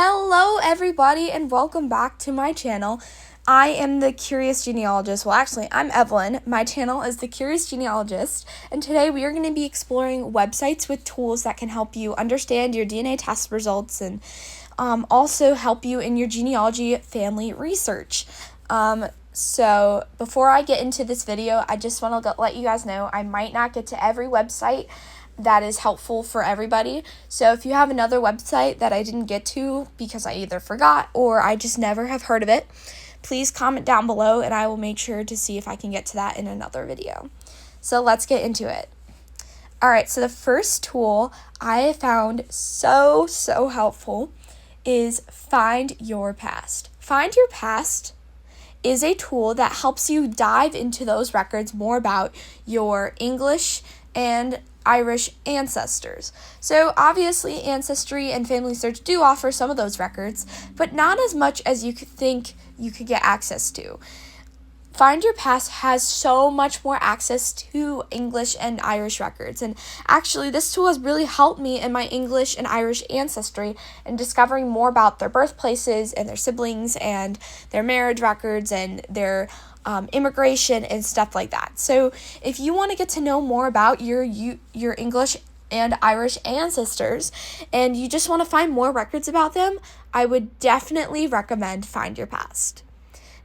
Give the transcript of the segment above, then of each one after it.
Hello everybody and welcome back to my channel. I am the Curious Genealogist. Well, actually, I'm Evelyn. My channel is the Curious Genealogist, and today we are going to be exploring websites with tools that can help you understand your DNA test results and also help you in your genealogy family research. So before I get into this video, I just want to let you guys know I might not get to every website that is helpful for everybody. So if you have another website that I didn't get to because I either forgot or I just never have heard of it, please comment down below and I will make sure to see if I can get to that in another video. So let's get into it. Alright, so the first tool I have found so helpful is Find Your Past. Find Your Past is a tool that helps you dive into those records more about your English and Irish ancestors. So obviously Ancestry and Family Search do offer some of those records, but not as much as you could think you could get access to. Find Your Past has so much more access to English and Irish records, and actually this tool has really helped me in my English and Irish ancestry in discovering more about their birthplaces and their siblings and their marriage records and their immigration and stuff like that. So if you want to get to know more about your English and Irish ancestors and you just want to find more records about them, I would definitely recommend Find Your Past.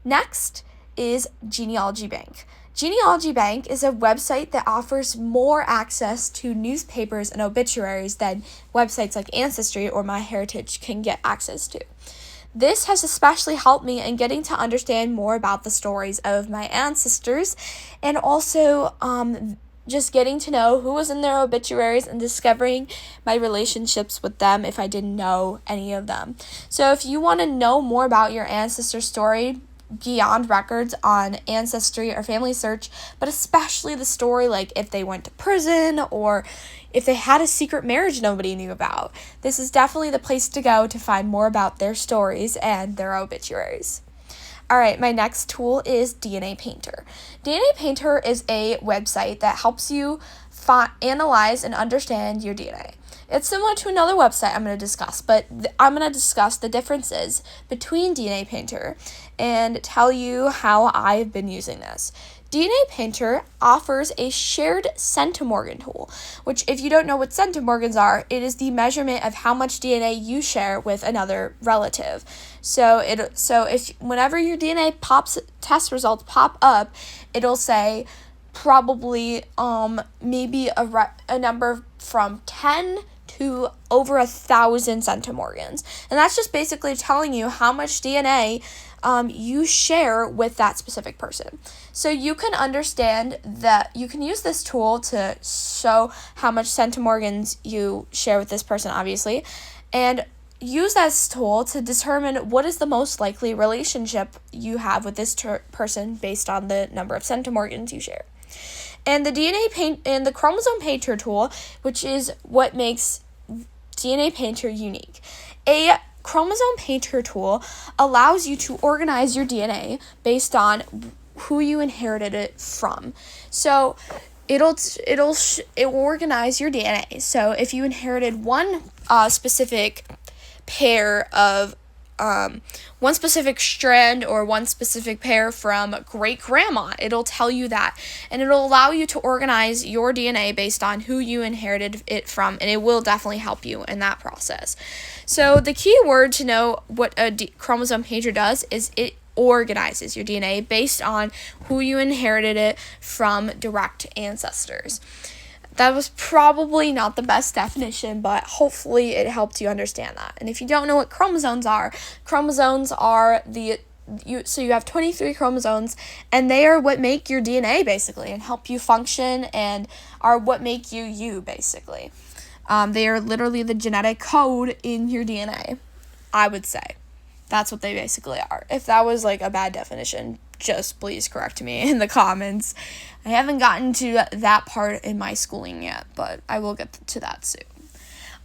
Next is Genealogy Bank. Genealogy Bank is a website that offers more access to newspapers and obituaries than websites like Ancestry or MyHeritage can get access to. This has especially helped me in getting to understand more about the stories of my ancestors and also just getting to know who was in their obituaries and discovering my relationships with them if I didn't know any of them. So if you want to know more about your ancestor story beyond records on Ancestry or Family Search, but especially the story like if they went to prison or if they had a secret marriage nobody knew about, this is definitely the place to go to find more about their stories and their obituaries. Alright, my next tool is DNA Painter. DNA Painter is a website that helps you analyze and understand your DNA. It's similar to another website I'm going to discuss, but I'm going to discuss the differences between DNA Painter and tell you how I've been using this. DNA Painter offers a shared centimorgan tool, which if you don't know what centimorgans are, it is the measurement of how much DNA you share with another relative. So if whenever your DNA test results pop up, it'll say probably maybe a number from 10 to over 1,000 centimorgans. And that's just basically telling you how much DNA you share with that specific person. So you can understand that you can use this tool to show how much centimorgans you share with this person, obviously, and use this tool to determine what is the most likely relationship you have with this person based on the number of centimorgans you share. And the chromosome painter tool, which is what makes DNA Painter unique. A chromosome painter tool allows you to organize your DNA based on who you inherited it from. So it will organize your DNA. So if you inherited one specific pair of one specific strand or one specific pair from great grandma, it'll tell you that, and it'll allow you to organize your DNA based on who you inherited it from, and it will definitely help you in that process. So the key word to know what a chromosome painter does is it organizes your DNA based on who you inherited it from direct ancestors. That was probably not the best definition, but hopefully it helped you understand that. And if you don't know what chromosomes are so you have 23 chromosomes, and they are what make your DNA, basically, and help you function and are what make you, basically. They are literally the genetic code in your DNA, I would say. That's what they basically are. If that was like a bad definition, just please correct me in the comments. I haven't gotten to that part in my schooling yet, but I will get to that soon.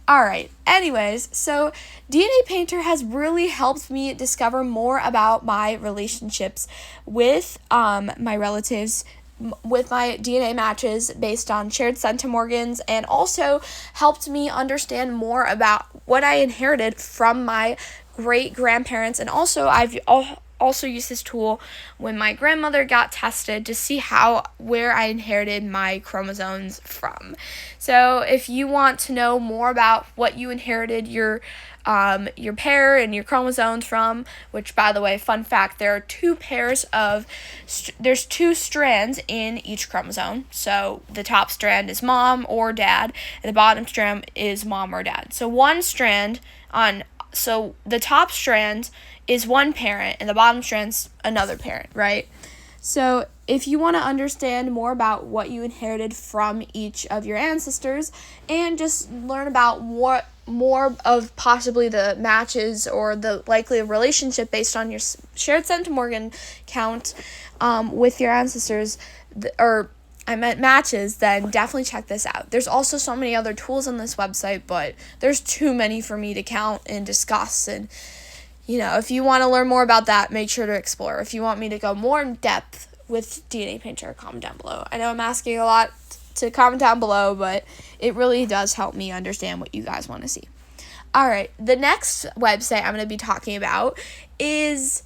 Alright, anyways, so DNA Painter has really helped me discover more about my relationships with my relatives with my DNA matches based on shared centimorgans, and also helped me understand more about what I inherited from my great grandparents. And also I've also used this tool when my grandmother got tested to see where I inherited my chromosomes from. So if you want to know more about what you inherited your pair and your chromosomes from, which, by the way, fun fact, there's two strands in each chromosome. So the top strand is mom or dad, and the bottom strand is mom or dad. So the top strand is one parent and the bottom strand's another parent, right? So if you want to understand more about what you inherited from each of your ancestors and just learn about more of possibly the matches or the likely relationship based on your shared centimorgan count with your ancestors, matches, then definitely check this out. There's also so many other tools on this website, but there's too many for me to count and discuss. And, if you want to learn more about that, make sure to explore. If you want me to go more in depth with DNA Painter, comment down below. I know I'm asking a lot to comment down below, but it really does help me understand what you guys want to see. All right, the next website I'm going to be talking about is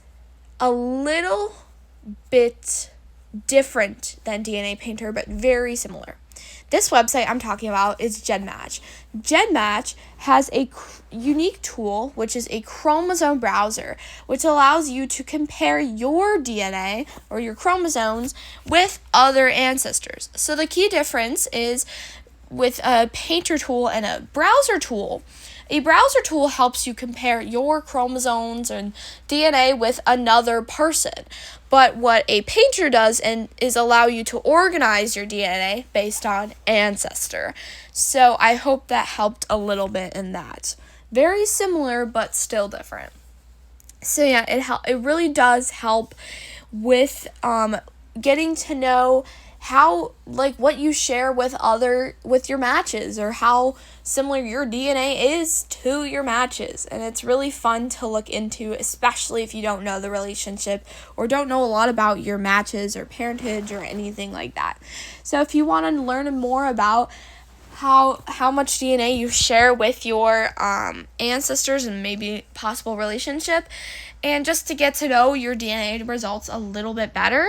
a little bit different than DNA Painter, but very similar. This website I'm talking about is GenMatch. GenMatch has a unique tool, which is a chromosome browser, which allows you to compare your DNA or your chromosomes with other ancestors. So the key difference is with a painter tool and a browser tool. A browser tool helps you compare your chromosomes and DNA with another person. But what a painter does is allow you to organize your DNA based on ancestor. So I hope that helped a little bit in that. Very similar, but still different. So yeah, it really does help with getting to know how, what you share with your matches, or how similar your DNA is to your matches. And it's really fun to look into, especially if you don't know the relationship or don't know a lot about your matches or parentage or anything like that. So if you want to learn more about how much DNA you share with your ancestors and maybe possible relationship, and just to get to know your DNA results a little bit better,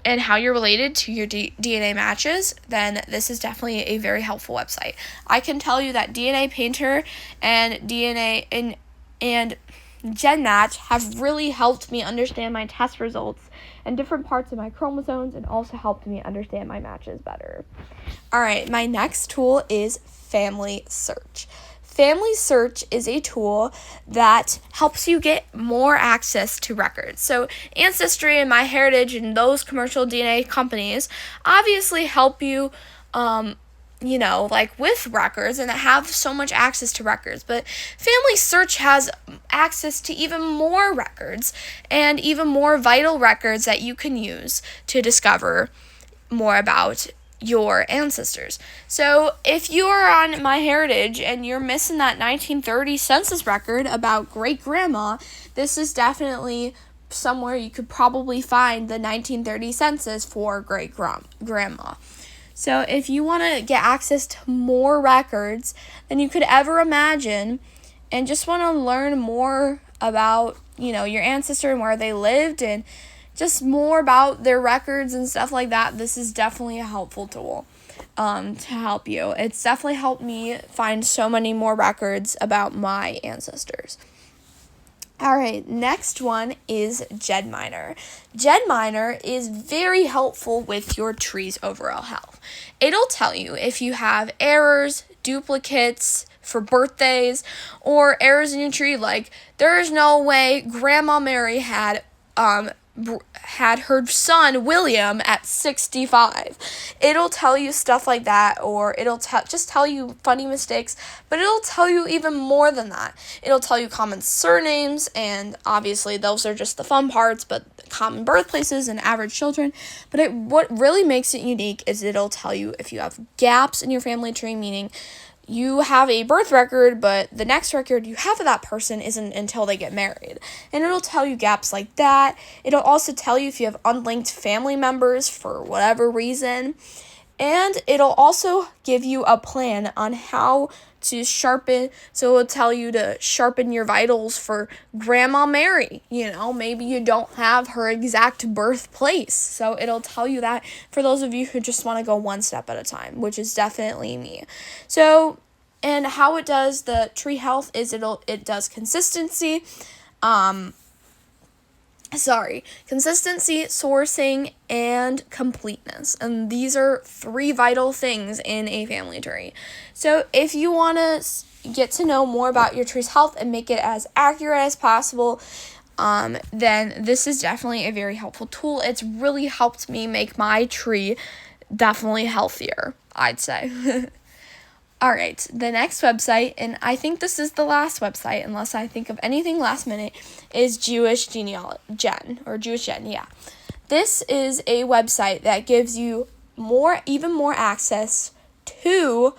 and how you're related to your DNA matches, then this is definitely a very helpful website. I can tell you that DNA Painter and and GenMatch have really helped me understand my test results and different parts of my chromosomes, and also helped me understand my matches better. All right, my next tool is Family Search. Family Search is a tool that helps you get more access to records. So Ancestry and MyHeritage and those commercial DNA companies obviously help you, with records and have so much access to records. But Family Search has access to even more records and even more vital records that you can use to discover more about your ancestors. So if you are on MyHeritage and you're missing that 1930 census record about great-grandma, this is definitely somewhere you could probably find the 1930 census for great-grandma. So if you want to get access to more records than you could ever imagine, and just want to learn more about, your ancestor and where they lived, and just more about their records and stuff like that, this is definitely a helpful tool to help you. It's definitely helped me find so many more records about my ancestors. All right, next one is GenMiner. GenMiner is very helpful with your tree's overall health. It'll tell you if you have errors, duplicates for birthdays, or errors in your tree, like there is no way Grandma Mary had her son William at 65. It'll tell you stuff like that, or it'll just tell you funny mistakes, but it'll tell you even more than that. It'll tell you common surnames, and obviously those are just the fun parts, but common birthplaces and average children. But what really makes it unique is it'll tell you if you have gaps in your family tree, meaning you have a birth record, but the next record you have of that person isn't until they get married. And it'll tell you gaps like that. It'll also tell you if you have unlinked family members for whatever reason. And it'll also give you a plan on how to sharpen. So it'll tell you to sharpen your vitals for Grandma Mary. Maybe you don't have her exact birthplace. So it'll tell you that for those of you who just want to go one step at a time, which is definitely me. So, and how it does the tree health is it does consistency, consistency, sourcing, and completeness. And these are 3 vital things in a family tree. So if you want to get to know more about your tree's health and make it as accurate as possible, then this is definitely a very helpful tool. It's really helped me make my tree definitely healthier, I'd say. All right, the next website, and I think this is the last website, unless I think of anything last minute, is Jewish Genealogy, Jewish Gen, yeah. This is a website that gives you even more access to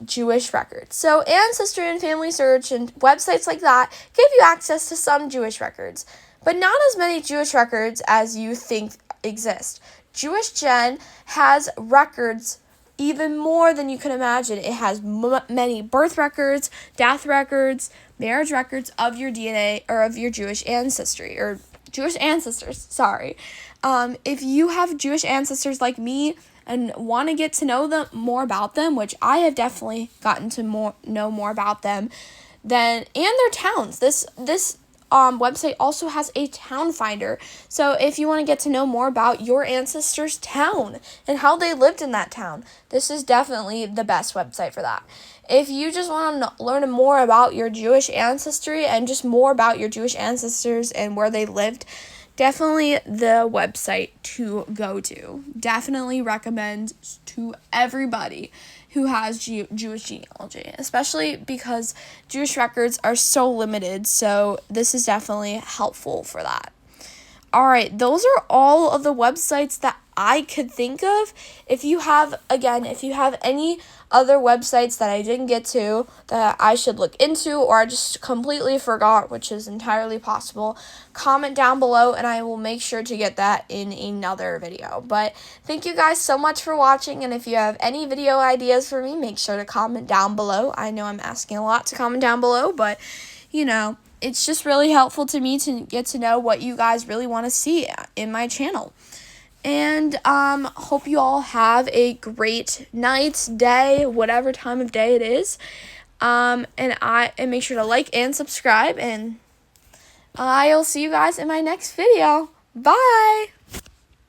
Jewish records. So Ancestry and Family Search and websites like that give you access to some Jewish records, but not as many Jewish records as you think exist. Jewish Gen has records even more than you can imagine. It has many birth records, death records, marriage records of your DNA or of your Jewish ancestry or Jewish ancestors. Sorry. If you have Jewish ancestors like me and want to get to know more about them, which I have definitely gotten to know more about them, and their towns. This website also has a town finder. So if you want to get to know more about your ancestors' town and how they lived in that town, this is definitely the best website for that. If you just want to learn more about your Jewish ancestry and just more about your Jewish ancestors and where they lived, definitely the website to go to. Definitely recommend to everybody who has Jewish genealogy, especially because Jewish records are so limited, so this is definitely helpful for that. All right, those are all of the websites that I could think of. If you have any other websites that I didn't get to that I should look into or I just completely forgot, which is entirely possible, comment down below and I will make sure to get that in another video. But thank you guys so much for watching, and if you have any video ideas for me, make sure to comment down below. I know I'm asking a lot to comment down below, but it's just really helpful to me to get to know what you guys really want to see in my channel. And hope you all have a great night, day, whatever time of day it is. And make sure to like and subscribe, and I'll see you guys in my next video. Bye!